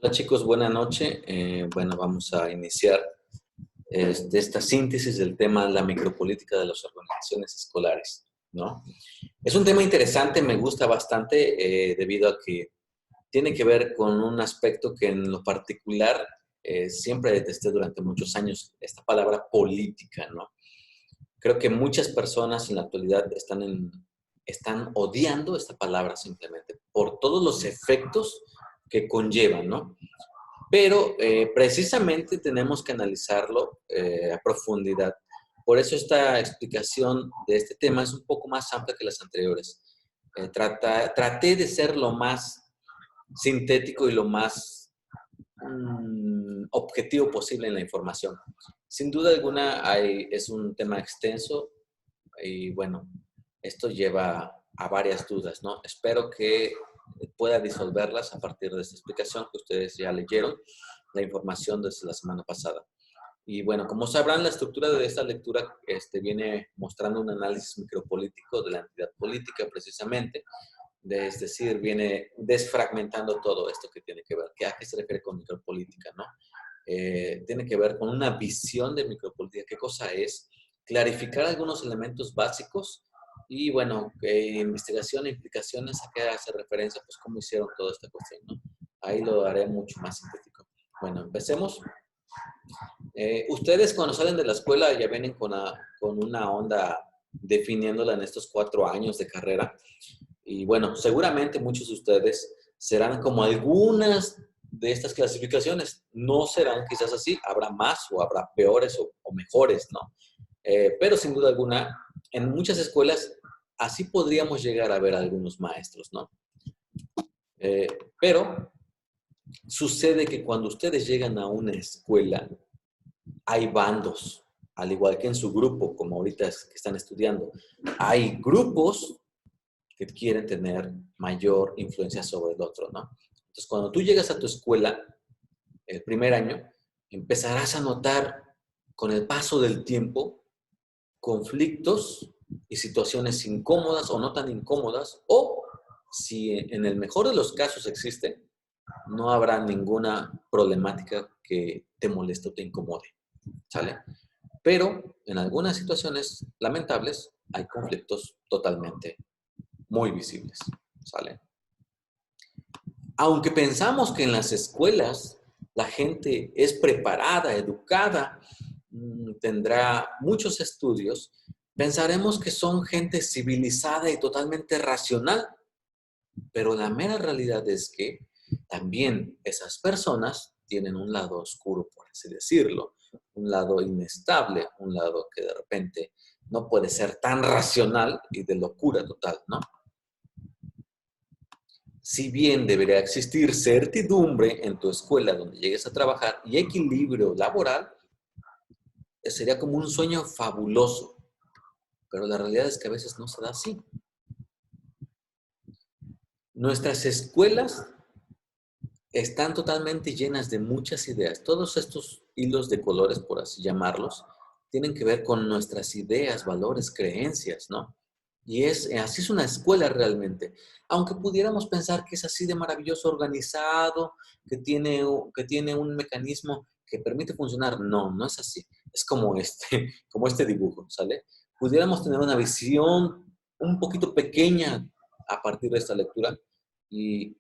Hola chicos, buena noche. Bueno, vamos a iniciar esta síntesis del tema de la micropolítica de las organizaciones escolares, ¿no? Es un tema interesante, me gusta bastante debido a que tiene que ver con un aspecto que en lo particular siempre detesté durante muchos años, esta palabra política, ¿no? Creo que muchas personas en la actualidad están odiando esta palabra simplemente por todos los efectos que conlleva, ¿no? Pero precisamente tenemos que analizarlo a profundidad. Por eso esta explicación de este tema es un poco más amplia que las anteriores. Traté de ser lo más sintético y lo más objetivo posible en la información. Sin duda alguna es un tema extenso y bueno, esto lleva a varias dudas, ¿no? Espero que pueda disolverlas a partir de esta explicación que ustedes ya leyeron, la información desde la semana pasada. Y bueno, como sabrán, la estructura de esta lectura viene mostrando un análisis micropolítico de la entidad política precisamente, es decir, viene desfragmentando todo esto que tiene que ver. ¿A qué se refiere con micropolítica, no? Tiene que ver con una visión de micropolítica. ¿Qué cosa es? Clarificar algunos elementos básicos y, bueno, investigación e implicaciones a qué hace referencia, pues cómo hicieron toda esta cuestión, ¿no? Ahí lo haré mucho más sintético. Bueno, empecemos. Ustedes cuando salen de la escuela ya vienen con una onda definiéndola en estos 4 años de carrera. Y bueno, seguramente muchos de ustedes serán como algunas de estas clasificaciones. No serán quizás así, habrá más o habrá peores o mejores, ¿no? Pero sin duda alguna, en muchas escuelas así podríamos llegar a ver a algunos maestros, ¿no? Eh, pero sucede que cuando ustedes llegan a una escuela, hay bandos, al igual que en su grupo, como ahorita que están estudiando. Hay grupos que quieren tener mayor influencia sobre el otro, ¿no? Entonces, cuando tú llegas a tu escuela, el primer año, empezarás a notar con el paso del tiempo conflictos y situaciones incómodas o no tan incómodas, o si en el mejor de los casos existe, no habrá ninguna problemática que te moleste o te incomode, ¿sale? Pero en algunas situaciones lamentables hay conflictos totalmente muy visibles, ¿sale? Aunque pensamos que en las escuelas la gente es preparada, educada, tendrá muchos estudios, pensaremos que son gente civilizada y totalmente racional, pero la mera realidad es que también esas personas tienen un lado oscuro, por así decirlo, un lado inestable, un lado que de repente no puede ser tan racional y de locura total, ¿no? Si bien debería existir certidumbre en tu escuela donde llegues a trabajar y equilibrio laboral, sería como un sueño fabuloso, pero la realidad es que a veces no se da así. Nuestras escuelas están totalmente llenas de muchas ideas. Todos estos hilos de colores, por así llamarlos, tienen que ver con nuestras ideas, valores, creencias, ¿no? Y así es una escuela realmente. Aunque pudiéramos pensar que es así de maravilloso organizado, que tiene un mecanismo que permite funcionar, no, no es así. Es como como este dibujo, ¿sale? Pudiéramos tener una visión un poquito pequeña a partir de esta lectura y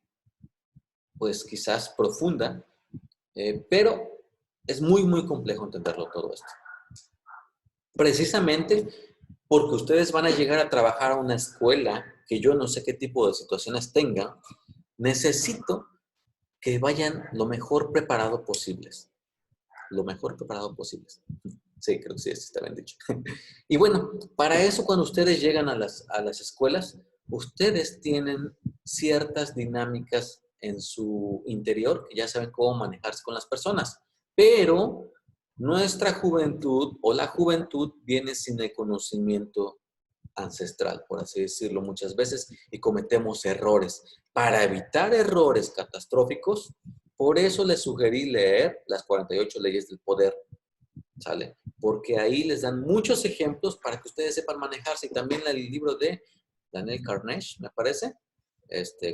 pues quizás profunda, pero es muy, muy complejo entenderlo todo esto. Precisamente porque ustedes van a llegar a trabajar a una escuela que yo no sé qué tipo de situaciones tengan, necesito que vayan lo mejor preparado posibles. Lo mejor preparado posibles. Sí, creo que sí, está bien dicho. Y bueno, para eso cuando ustedes llegan a las escuelas, ustedes tienen ciertas dinámicas en su interior que ya saben cómo manejarse con las personas. Pero nuestra juventud o la juventud viene sin el conocimiento ancestral, por así decirlo muchas veces, y cometemos errores. Para evitar errores catastróficos, por eso les sugerí leer las 48 leyes del poder, ¿sale? Porque ahí les dan muchos ejemplos para que ustedes sepan manejarse. Y también el libro de Daniel Carnegie, me parece,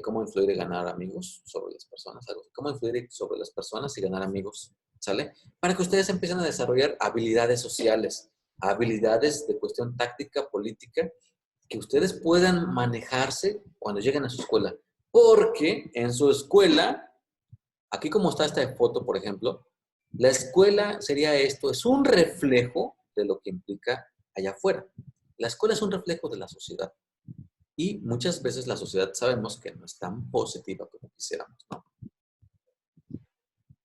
cómo influir y ganar amigos sobre las personas, algo así. Cómo influir sobre las personas y ganar amigos, ¿sale? Para que ustedes empiecen a desarrollar habilidades sociales, habilidades de cuestión táctica, política, que ustedes puedan manejarse cuando lleguen a su escuela. Porque en su escuela, aquí como está esta foto, por ejemplo, la escuela sería esto, es un reflejo de lo que implica allá afuera. La escuela es un reflejo de la sociedad. Y muchas veces la sociedad sabemos que no es tan positiva como quisiéramos, ¿no?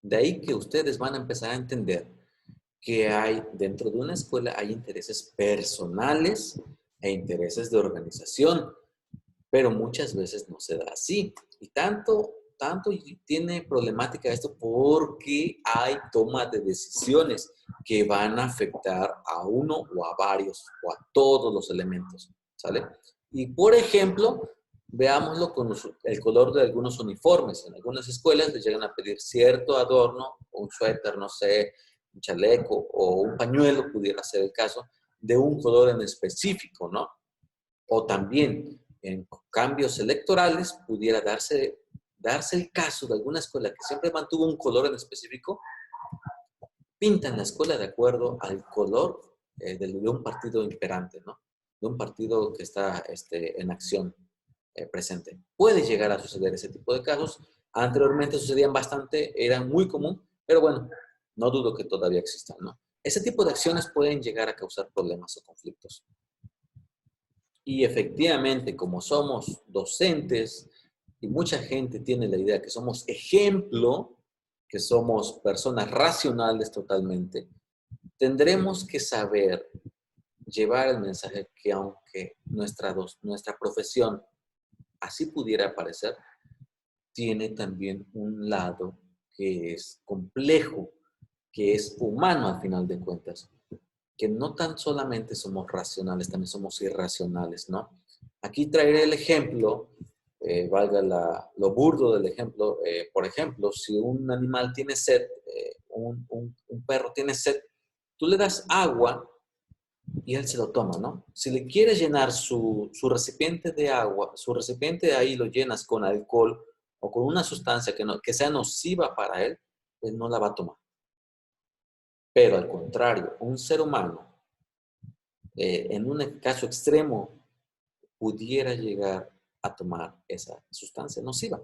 De ahí que ustedes van a empezar a entender que hay dentro de una escuela hay intereses personales e intereses de organización, pero muchas veces no se da así. Y tanto tiene problemática esto porque hay toma de decisiones que van a afectar a uno o a varios o a todos los elementos, ¿sale? Y por ejemplo, veámoslo con el color de algunos uniformes. En algunas escuelas les llegan a pedir cierto adorno, un suéter, no sé, un chaleco o un pañuelo, pudiera ser el caso, de un color en específico, ¿no? O también en cambios electorales pudiera darse el caso de alguna escuela que siempre mantuvo un color en específico, pintan la escuela de acuerdo al color de un partido imperante, ¿no? De un partido que está en acción presente. Puede llegar a suceder ese tipo de casos. Anteriormente sucedían bastante, eran muy común, pero bueno, no dudo que todavía existan, ¿no? Ese tipo de acciones pueden llegar a causar problemas o conflictos. Y efectivamente, como somos docentes y mucha gente tiene la idea que somos ejemplo, que somos personas racionales totalmente, tendremos que saber llevar el mensaje que aunque nuestra profesión así pudiera parecer, tiene también un lado que es complejo, que es humano al final de cuentas, que no tan solamente somos racionales, también somos irracionales, ¿no? Aquí traeré el ejemplo, valga lo burdo del ejemplo, por ejemplo, si un animal tiene sed, un perro tiene sed, tú le das agua y él se lo toma, ¿no? Si le quieres llenar su recipiente de agua, su recipiente de ahí lo llenas con alcohol o con una sustancia que sea nociva para él, él no la va a tomar. Pero al contrario, un ser humano, en un caso extremo, pudiera llegar a tomar esa sustancia nociva.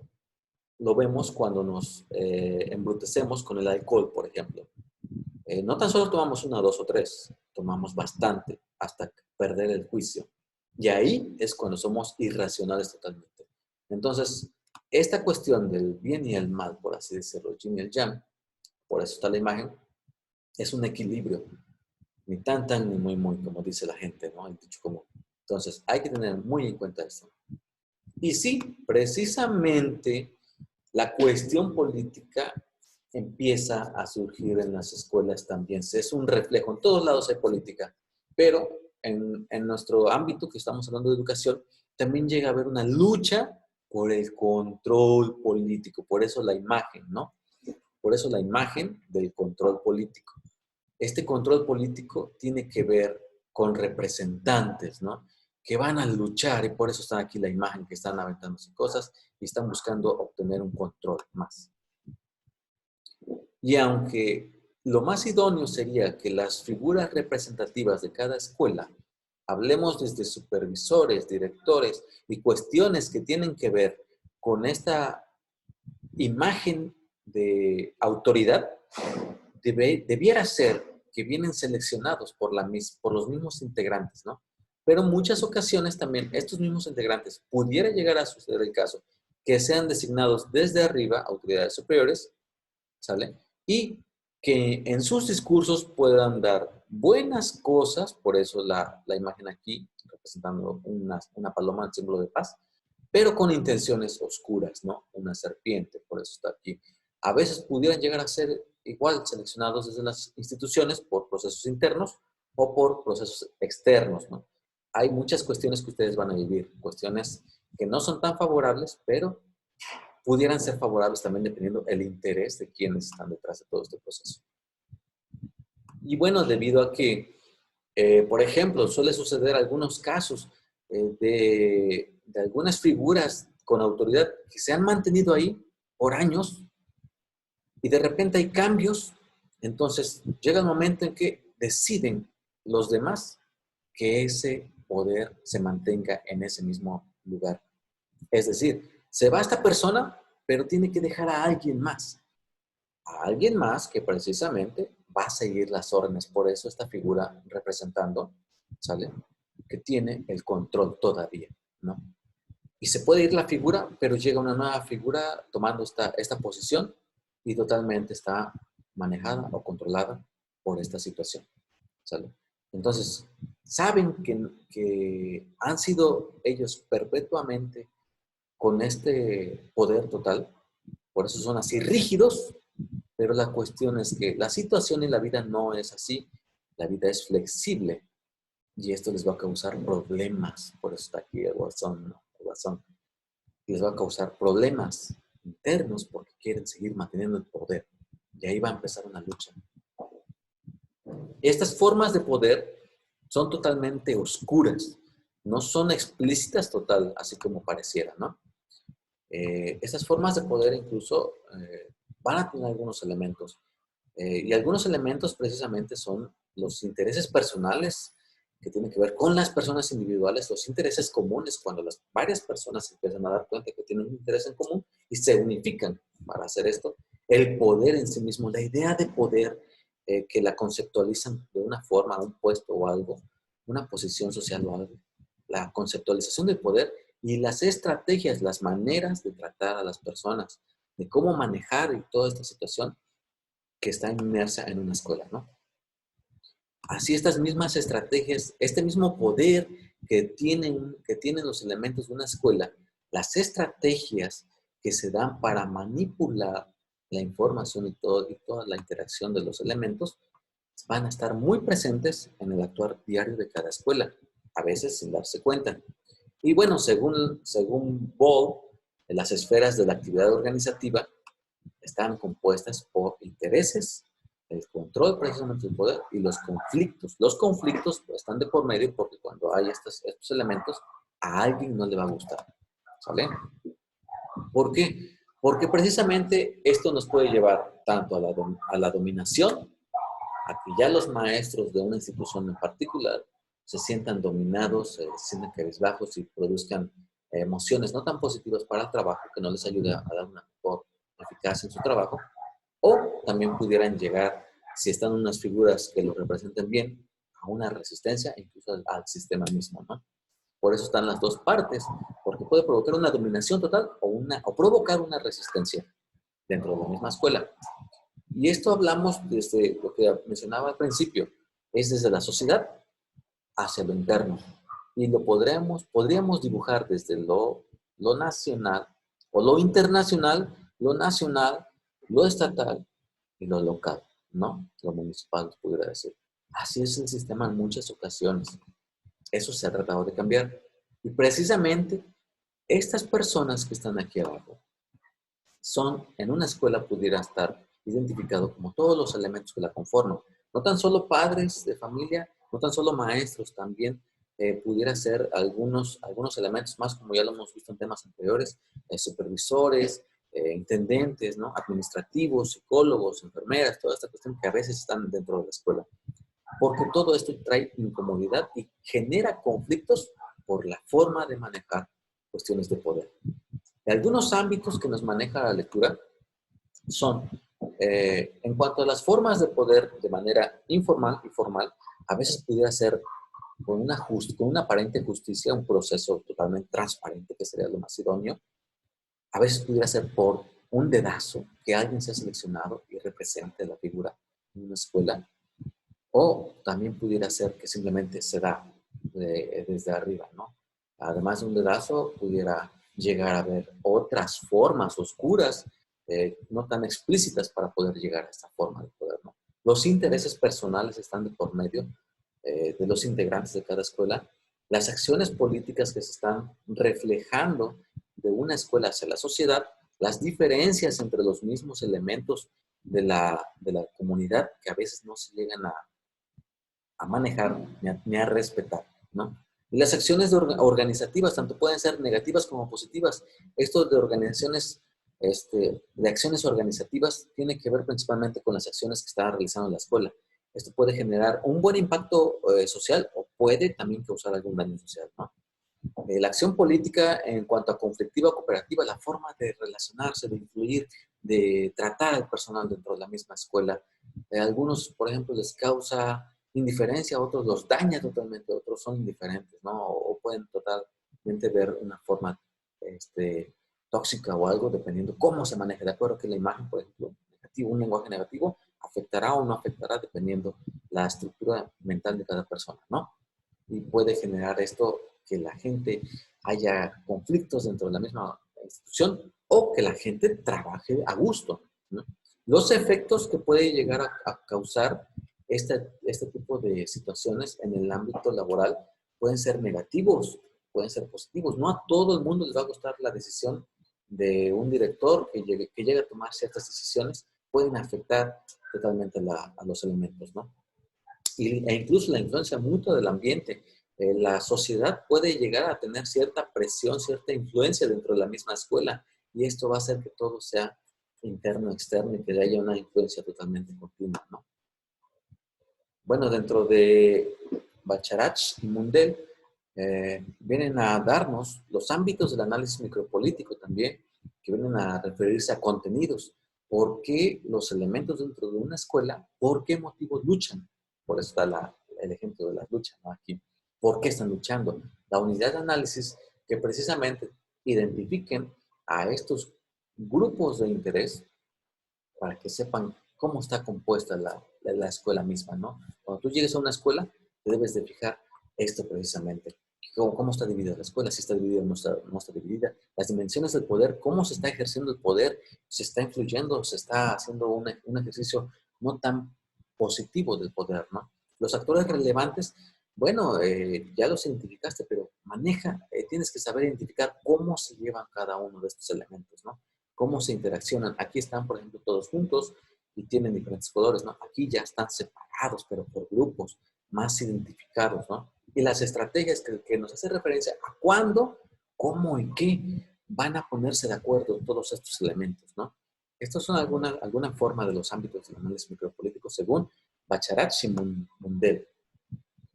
Lo vemos cuando nos embrutecemos con el alcohol, por ejemplo. No tan solo tomamos una, dos o tres, tomamos bastante hasta perder el juicio. Y ahí es cuando somos irracionales totalmente. Entonces, esta cuestión del bien y el mal, por así decirlo, el yin y el yang, por eso está la imagen, es un equilibrio. Ni tan, tan, ni muy, muy, como dice la gente, ¿no? El dicho común. Entonces, hay que tener muy en cuenta esto. Y sí, precisamente la cuestión política empieza a surgir en las escuelas también. Es un reflejo. En todos lados hay política, pero en nuestro ámbito que estamos hablando de educación, también llega a haber una lucha por el control político. Por eso la imagen, ¿no? Por eso la imagen del control político. Este control político tiene que ver con representantes, ¿no? Que van a luchar y por eso están aquí la imagen, que están aventándose cosas y están buscando obtener un control más. Y aunque lo más idóneo sería que las figuras representativas de cada escuela, hablemos desde supervisores, directores y cuestiones que tienen que ver con esta imagen de autoridad, debiera ser que vienen seleccionados por los mismos integrantes, ¿no? Pero en muchas ocasiones también estos mismos integrantes pudiera llegar a suceder el caso que sean designados desde arriba, autoridades superiores, ¿sale? Y que en sus discursos puedan dar buenas cosas, por eso la imagen aquí, representando una paloma, el símbolo de paz, pero con intenciones oscuras, ¿no? Una serpiente, por eso está aquí. A veces pudieran llegar a ser igual seleccionados desde las instituciones por procesos internos o por procesos externos, ¿no? Hay muchas cuestiones que ustedes van a vivir, cuestiones que no son tan favorables, pero pudieran ser favorables también dependiendo el interés de quienes están detrás de todo este proceso. Y bueno, debido a que, por ejemplo, suele suceder algunos casos de algunas figuras con autoridad que se han mantenido ahí por años y de repente hay cambios. Entonces llega el momento en que deciden los demás que ese poder se mantenga en ese mismo lugar. Es decir, se va esta persona, pero tiene que dejar a alguien más. A alguien más que precisamente va a seguir las órdenes. Por eso esta figura representando, ¿sale? Que tiene el control todavía, ¿no? Y se puede ir la figura, pero llega una nueva figura tomando esta posición y totalmente está manejada o controlada por esta situación, ¿sale? Entonces, saben que han sido ellos perpetuamente con este poder total, por eso son así rígidos, pero la cuestión es que la situación en la vida no es así, la vida es flexible y esto les va a causar problemas, por eso está aquí el guasón, ¿no? El guasón. Les va a causar problemas internos porque quieren seguir manteniendo el poder y ahí va a empezar una lucha. Estas formas de poder son totalmente oscuras, no son explícitas total, así como pareciera, ¿no? Estas formas de poder incluso van a tener algunos elementos. Y algunos elementos precisamente son los intereses personales que tienen que ver con las personas individuales, los intereses comunes, cuando las varias personas se empiezan a dar cuenta que tienen un interés en común y se unifican para hacer esto. El poder en sí mismo, la idea de poder que la conceptualizan de una forma, un puesto o algo, una posición social o algo. La conceptualización del poder y las estrategias, las maneras de tratar a las personas, de cómo manejar y toda esta situación que está inmersa en una escuela, ¿no? Así estas mismas estrategias, este mismo poder que tienen los elementos de una escuela, las estrategias que se dan para manipular la información y toda la interacción de los elementos van a estar muy presentes en el actuar diario de cada escuela, a veces sin darse cuenta. Y bueno, según Ball, las esferas de la actividad organizativa están compuestas por intereses, el control precisamente del poder y los conflictos. Los conflictos pues, están de por medio porque cuando hay estos elementos, a alguien no le va a gustar. ¿Sale? ¿Por qué? Porque precisamente esto nos puede llevar tanto a la dominación, a que ya los maestros de una institución en particular se sientan dominados, se sientan cabizbajos y produzcan emociones no tan positivas para el trabajo que no les ayude a dar una mejor eficacia en su trabajo, o también pudieran llegar, si están unas figuras que lo representen bien, a una resistencia incluso al sistema mismo, ¿no? Por eso están las dos partes, porque puede provocar una dominación total o provocar una resistencia dentro de la misma escuela. Y esto hablamos desde lo que mencionaba al principio, es desde la sociedad hacia lo interno. Y lo podríamos dibujar desde lo nacional o lo internacional, lo nacional, lo estatal y lo local, ¿no? Lo municipal, pudiera decir. Así es el sistema en muchas ocasiones. Eso se ha tratado de cambiar. Y precisamente estas personas que están aquí abajo son, en una escuela pudiera estar identificado como todos los elementos que la conforman. No tan solo padres de familia, no tan solo maestros, también pudiera ser algunos elementos más, como ya lo hemos visto en temas anteriores, supervisores, intendentes, ¿no? Administrativos, psicólogos, enfermeras, toda esta cuestión que a veces están dentro de la escuela. Porque todo esto trae incomodidad y genera conflictos por la forma de manejar cuestiones de poder. Algunos ámbitos que nos maneja la lectura son, en cuanto a las formas de poder de manera informal y formal, a veces pudiera ser con una aparente justicia, un proceso totalmente transparente, que sería lo más idóneo. A veces pudiera ser por un dedazo, que alguien sea seleccionado y represente la figura en una escuela. O también pudiera ser que simplemente se da desde arriba, ¿no? Además de un dedazo, pudiera llegar a ver otras formas oscuras, no tan explícitas para poder llegar a esta forma de poder, ¿no? Los intereses personales están de por medio de los integrantes de cada escuela. Las acciones políticas que se están reflejando de una escuela hacia la sociedad, las diferencias entre los mismos elementos de la comunidad que a veces no se llegan a manejar ni a respetar, ¿no? Y las acciones organizativas tanto pueden ser negativas como positivas. Esto de organizaciones, de acciones organizativas tiene que ver principalmente con las acciones que está realizando la escuela. Esto puede generar un buen impacto social o puede también causar algún daño social, ¿no? La acción política en cuanto a conflictiva o cooperativa, la forma de relacionarse, de influir, de tratar al personal dentro de la misma escuela. A algunos, por ejemplo, les causa indiferencia, a otros los daña totalmente, otros son indiferentes, ¿no? O pueden totalmente ver una forma tóxica o algo, dependiendo cómo se maneje. De acuerdo que la imagen, por ejemplo, negativo, un lenguaje negativo, afectará o no afectará dependiendo la estructura mental de cada persona, ¿no? Y puede generar esto que la gente haya conflictos dentro de la misma institución o que la gente trabaje a gusto, ¿no? Los efectos que puede llegar a causar este tipo de situaciones en el ámbito laboral pueden ser negativos, pueden ser positivos. No a todo el mundo les va a gustar la decisión de un director que llegue a tomar ciertas decisiones, pueden afectar totalmente a los elementos, ¿no? E incluso la influencia mutua del ambiente. La sociedad puede llegar a tener cierta presión, cierta influencia dentro de la misma escuela y esto va a hacer que todo sea interno, externo y que haya una influencia totalmente continua, ¿no? Bueno, dentro de Bacharach y Mundell vienen a darnos los ámbitos del análisis micropolítico también, que vienen a referirse a contenidos. ¿Por qué los elementos dentro de una escuela, por qué motivos luchan? Por eso está el ejemplo de las luchas, ¿no? Aquí. ¿Por qué están luchando? La unidad de análisis que precisamente identifiquen a estos grupos de interés para que sepan cómo está compuesta la escuela misma, ¿no? Cuando tú llegues a una escuela, te debes de fijar esto precisamente. ¿Cómo está dividida la escuela? Si está dividida o no está dividida. Las dimensiones del poder, cómo se está ejerciendo el poder, se está influyendo, se está haciendo un ejercicio no tan positivo del poder, ¿no? Los actores relevantes, bueno, ya los identificaste, pero tienes que saber identificar cómo se llevan cada uno de estos elementos, ¿no? Cómo se interaccionan. Aquí están, por ejemplo, todos juntos y tienen diferentes colores, ¿no? Aquí ya están separados, pero por grupos más identificados, ¿no? Y las estrategias que nos hace referencia a cuándo, cómo y qué van a ponerse de acuerdo todos estos elementos, ¿no? Estos son alguna forma de los ámbitos del análisis micropolítico según Bacharach y Mundell.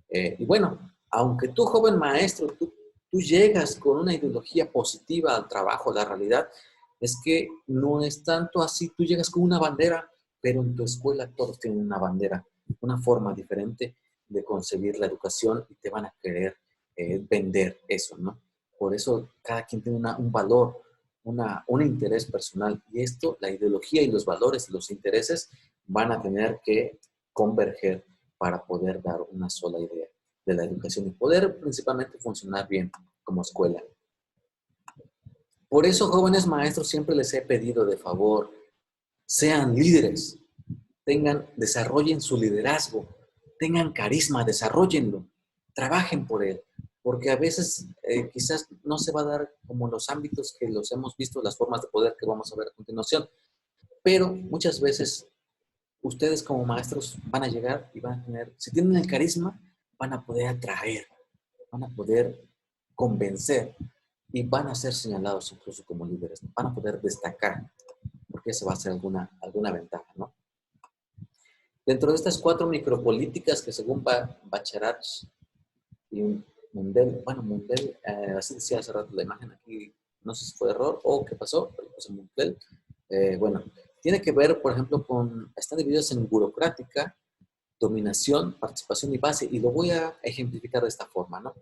Y bueno, aunque tú, joven maestro, tú llegas con una ideología positiva al trabajo, a la realidad, es que no es tanto así. Tú llegas con una bandera, pero en tu escuela todos tienen una bandera, una forma diferente de concebir la educación y te van a querer vender eso, ¿no? Por eso cada quien tiene un valor, un interés personal. Y esto, la ideología y los valores y los intereses van a tener que converger para poder dar una sola idea de la educación y poder principalmente funcionar bien como escuela. Por eso, jóvenes maestros, siempre les he pedido de favor, sean líderes, desarrollen su liderazgo, tengan carisma, desarrollenlo, trabajen por él, porque a veces quizás no se va a dar como los ámbitos que los hemos visto, las formas de poder que vamos a ver a continuación, pero muchas veces ustedes como maestros van a llegar y van a tener, si tienen el carisma, van a poder atraer, van a poder convencer y van a ser señalados incluso como líderes, ¿no? Van a poder destacar, porque esa va a ser alguna ventaja, ¿no? Dentro de estas 4 micropolíticas que según Bacharach y Mundell, bueno, Mundell, así decía hace rato la imagen aquí, no sé si fue error o qué pasó, pero pues Mundell, bueno, tiene que ver, por ejemplo, están divididos en burocrática, dominación, participación y base, y lo voy a ejemplificar de esta forma, ¿no?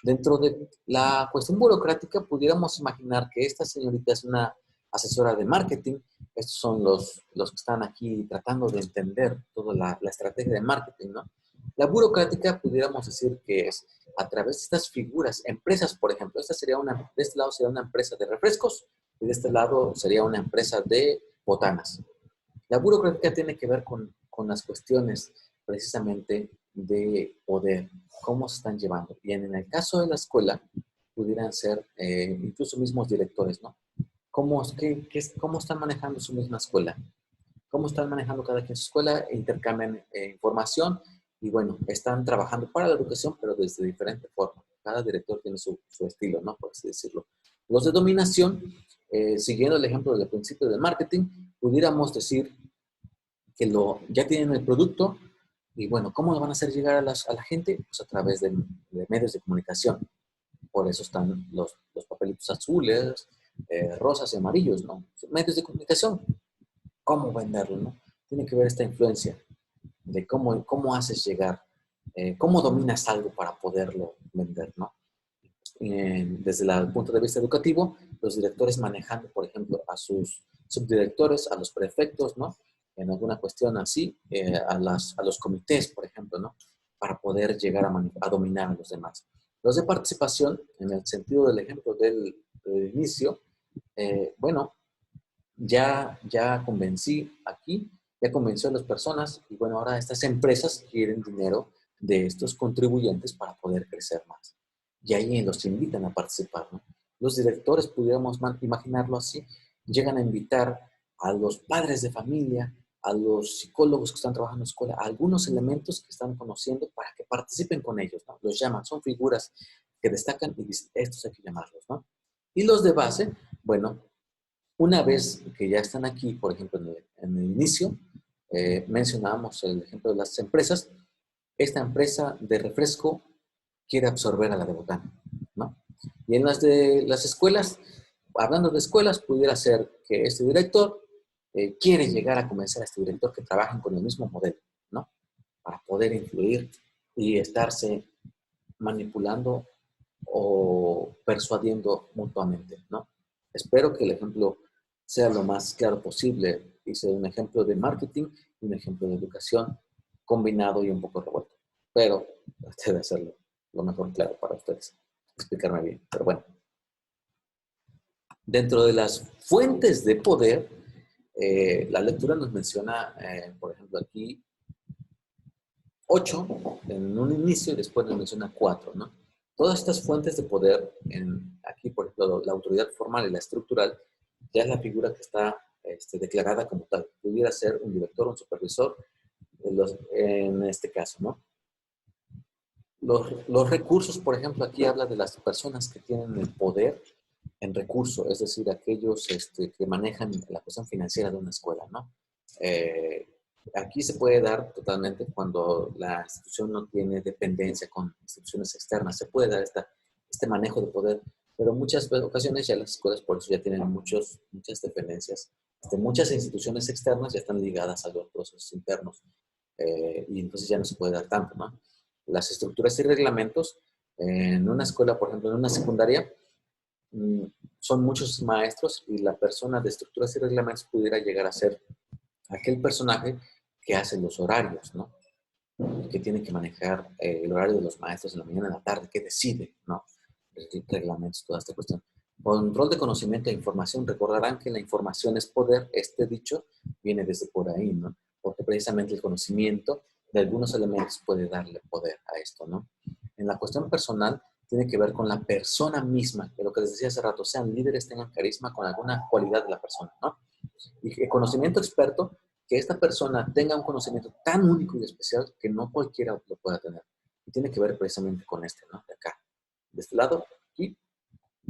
Dentro de la cuestión burocrática, pudiéramos imaginar que esta señorita es una asesora de marketing. Estos son los que están aquí tratando de entender toda la estrategia de marketing, ¿no? La burocrática, pudiéramos decir que es a través de estas figuras, empresas, por ejemplo, de este lado sería una empresa de refrescos y de este lado sería una empresa de botanas. La burocrática tiene que ver con las cuestiones precisamente de poder, cómo se están llevando. Bien, en el caso de la escuela, pudieran ser incluso mismos directores, ¿no? ¿Cómo están manejando su misma escuela? ¿Cómo están manejando cada quien su escuela? Intercambian información y bueno, están trabajando para la educación, pero desde diferente forma. cada director tiene su estilo, ¿no? Por así decirlo. Los de dominación, siguiendo el ejemplo del principio del marketing, pudiéramos decir que ya tienen el producto y bueno, ¿cómo lo van a hacer llegar a la gente? Pues a través de medios de comunicación. Por eso están los papelitos azules, rosas y amarillos, ¿no? Medios de comunicación. ¿Cómo venderlo, no? Tiene que ver esta influencia de cómo haces llegar, cómo dominas algo para poderlo vender, ¿no? Desde el punto de vista educativo, los directores manejando, por ejemplo, a sus subdirectores, a los prefectos, ¿no? En alguna cuestión así, a los comités, por ejemplo, ¿no? Para poder llegar a dominar a los demás. Los de participación, en el sentido del ejemplo del inicio, bueno, ya convencí aquí, ya convenció a las personas y bueno, ahora estas empresas quieren dinero de estos contribuyentes para poder crecer más. Y ahí los invitan a participar, ¿no? Los directores, pudiéramos imaginarlo así, llegan a invitar a los padres de familia, a los psicólogos que están trabajando en escuela, a algunos elementos que están conociendo para que participen con ellos, ¿no? Los llaman, son figuras que destacan y dicen, estos hay que llamarlos, ¿no? Y los de base, bueno, una vez que ya están aquí, por ejemplo, en el inicio, mencionábamos el ejemplo de las empresas. Esta empresa de refresco quiere absorber a la de botana, ¿no? Y en las de las escuelas, hablando de escuelas, pudiera ser que este director quiere llegar a convencer a este director que trabajen con el mismo modelo, ¿no? Para poder influir y estarse manipulando o persuadiendo mutuamente, ¿no? Espero que el ejemplo sea lo más claro posible y sea un ejemplo de marketing y un ejemplo de educación combinado y un poco revuelto. Pero traté de hacerlo lo mejor claro para ustedes, explicarme bien. Pero bueno, dentro de las fuentes de poder, la lectura nos menciona, por ejemplo, aquí 8 en un inicio y después nos menciona 4, ¿no? Todas estas fuentes de poder, aquí por ejemplo la autoridad formal y la estructural, ya es la figura que está declarada como tal. Pudiera ser un director, un supervisor, en este caso, ¿no? Los recursos, por ejemplo, aquí habla de las personas que tienen el poder en recurso, es decir, aquellos que manejan la cuestión financiera de una escuela, ¿no? Eh, Aquí se puede dar totalmente cuando la institución no tiene dependencia con instituciones externas. Se puede dar este manejo de poder, pero muchas ocasiones ya las escuelas por eso ya tienen muchas dependencias. Muchas instituciones externas ya están ligadas a los procesos internos y entonces ya no se puede dar tanto, ¿no? Las estructuras y reglamentos en una escuela, por ejemplo, en una secundaria, mm, son muchos maestros y la persona de estructuras y reglamentos pudiera llegar a ser aquel personaje que hace los horarios, ¿no? Que tiene que manejar el horario de los maestros en la mañana, en la tarde, que decide, ¿no? Reglamentos, toda esta cuestión. Control de conocimiento e información. Recordarán que la información es poder. Este dicho viene desde por ahí, ¿no? Porque precisamente el conocimiento de algunos elementos puede darle poder a esto, ¿no? En la cuestión personal, tiene que ver con la persona misma, que lo que les decía hace rato, sean líderes, tengan carisma con alguna cualidad de la persona, ¿no? Y el conocimiento experto, que esta persona tenga un conocimiento tan único y especial que no cualquiera lo pueda tener. Y tiene que ver precisamente con ¿no? De acá, de este lado, aquí,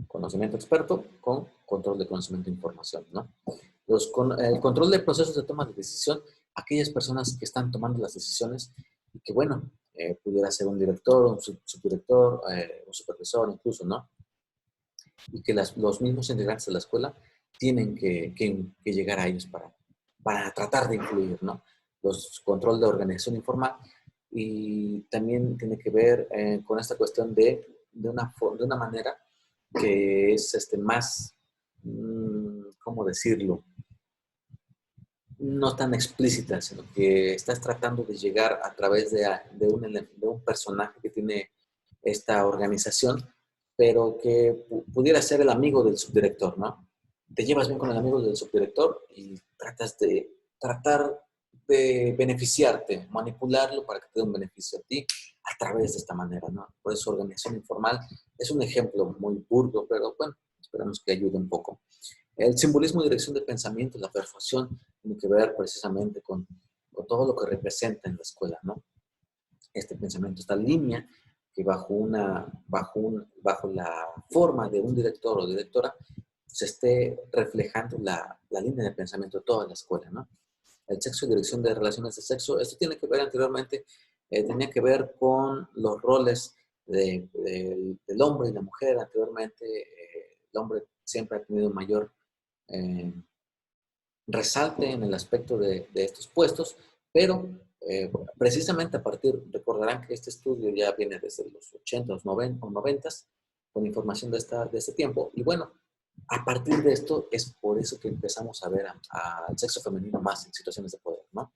conocimiento experto con control de conocimiento e información, ¿no? El control de procesos de toma de decisión, aquellas personas que están tomando las decisiones y que, bueno, pudiera ser un director, un subdirector, un supervisor incluso, ¿no? Y que los mismos integrantes de la escuela tienen que llegar a ellos para tratar de influir, ¿no? Los control de organización informal y también tiene que ver con esta cuestión de una manera que es más, ¿cómo decirlo? No tan explícita, sino que estás tratando de llegar a través de un personaje que tiene esta organización, pero que pudiera ser el amigo del subdirector, ¿no? Te llevas bien con el amigo del subdirector y tratar de beneficiarte, manipularlo para que te dé un beneficio a ti a través de esta manera, ¿no? Por eso organización informal es un ejemplo muy burdo, pero bueno, esperamos que ayude un poco. El simbolismo y dirección de pensamiento, la persuasión, tiene que ver precisamente con todo lo que representa en la escuela, ¿no? Este pensamiento, esta línea que bajo la forma de un director o directora se esté reflejando la línea de pensamiento de toda la escuela, ¿no? El sexo y dirección de relaciones de sexo, esto tiene que ver anteriormente, tenía que ver con los roles del hombre y la mujer. Anteriormente, el hombre siempre ha tenido mayor eh, resalte en el aspecto de estos puestos, pero precisamente recordarán que este estudio ya viene desde los 80, 90 o 90, con información de este tiempo, y bueno, a partir de esto es por eso que empezamos a ver al sexo femenino más en situaciones de poder, ¿no?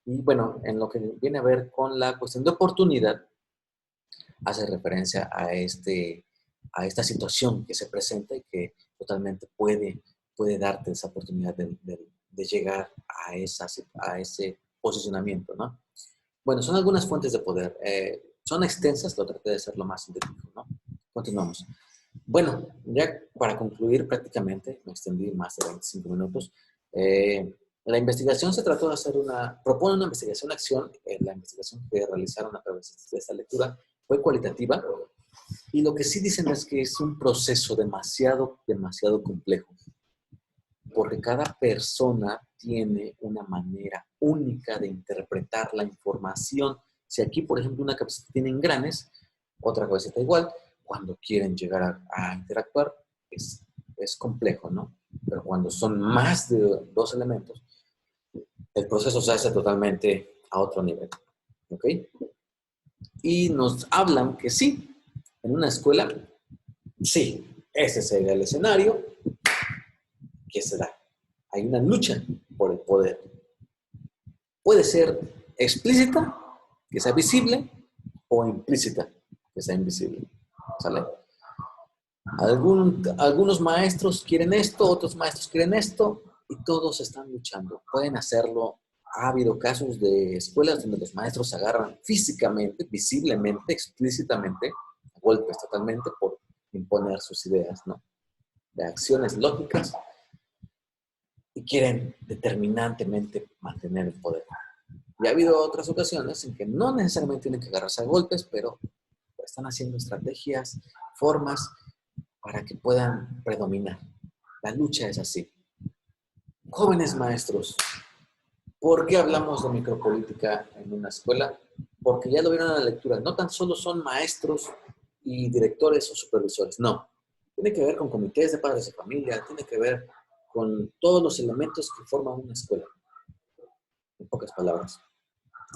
Y bueno, en lo que viene a ver con la cuestión de oportunidad, hace referencia a esta situación que se presenta y que totalmente puede darte esa oportunidad de llegar a ese posicionamiento, ¿no? Bueno, son algunas fuentes de poder. Son extensas, lo traté de ser lo más sintético, ¿no? Continuamos. Bueno, ya para concluir prácticamente, me extendí más de 25 minutos. La investigación se trató de propone una investigación-acción. La investigación que realizaron a través de esta lectura fue cualitativa, y lo que sí dicen es que es un proceso demasiado, demasiado complejo, porque cada persona tiene una manera única de interpretar la información. Si aquí, por ejemplo, una cabecita tiene engranes, otra cabecita igual, cuando quieren llegar a interactuar es complejo, ¿no? Pero cuando son más de dos elementos, el proceso se hace totalmente a otro nivel, ¿ok? Y nos hablan que sí, en una escuela, sí, ese sería el escenario que se da. Hay una lucha por el poder. Puede ser explícita, que sea visible, o implícita, que sea invisible. ¿Sale? Algunos maestros quieren esto, otros maestros quieren esto, y todos están luchando. Pueden hacerlo. Ha habido casos de escuelas donde los maestros se agarran físicamente, visiblemente, explícitamente, a golpes totalmente por imponer sus ideas, ¿no? De acciones lógicas, y quieren determinantemente mantener el poder. Y ha habido otras ocasiones en que no necesariamente tienen que agarrarse a golpes, pero están haciendo estrategias, formas para que puedan predominar. La lucha es así. Jóvenes maestros, ¿por qué hablamos de micropolítica en una escuela? Porque ya lo vieron en la lectura, no tan solo son maestros y directores o supervisores, no. Tiene que ver con comités de padres de familia, tiene que ver con todos los elementos que forman una escuela. En pocas palabras.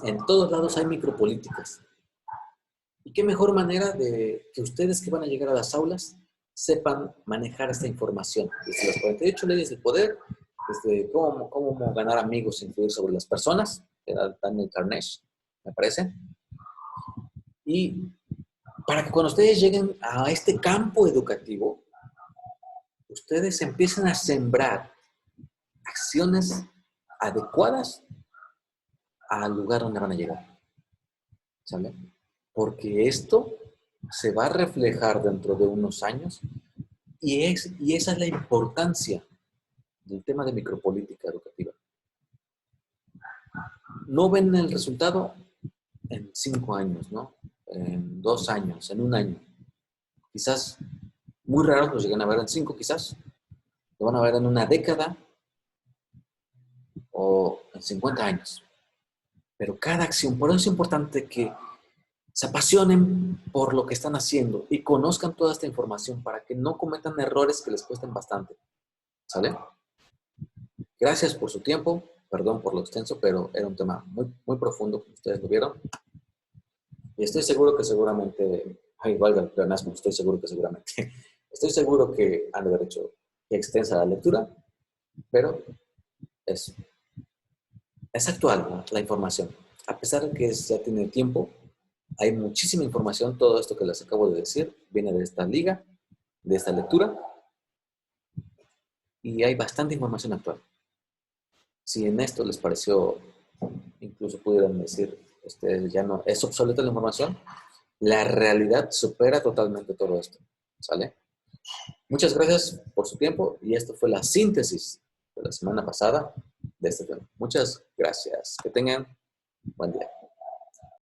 En todos lados hay micropolíticas. ¿Y qué mejor manera de que ustedes que van a llegar a las aulas sepan manejar esta información? Desde las 48 leyes del poder, desde cómo ganar amigos e influir sobre las personas, que era Daniel Carnegie, me parece. Y para que cuando ustedes lleguen a este campo educativo, ustedes empiecen a sembrar acciones adecuadas al lugar donde van a llegar. ¿Sale? Porque esto se va a reflejar dentro de unos años, y esa es la importancia del tema de micropolítica educativa. No ven el resultado en 5 años, ¿no? En 2 años, en 1 año. Quizás muy raros los llegan a ver en 5, quizás. Lo van a ver en 1 década o en 50 años. Pero cada acción, por eso es importante que se apasionen por lo que están haciendo y conozcan toda esta información para que no cometan errores que les cuesten bastante. ¿Sale? Gracias por su tiempo. Perdón por lo extenso, pero era un tema muy, muy profundo, como ustedes lo vieron. Y estoy seguro que seguramente, valga el pleonasmo, estoy seguro que han de haber hecho extensa la lectura, pero es actual, ¿no?, la información. A pesar de que ya tiene tiempo, hay muchísima información. Todo esto que les acabo de decir viene de esta liga, de esta lectura, y hay bastante información actual. Si en esto les pareció, incluso pudieran decir, ustedes ya no, es obsoleta la información, la realidad supera totalmente todo esto. ¿Sale? Muchas gracias por su tiempo, y esto fue la síntesis de la semana pasada de este tema. Muchas gracias. Que tengan buen día.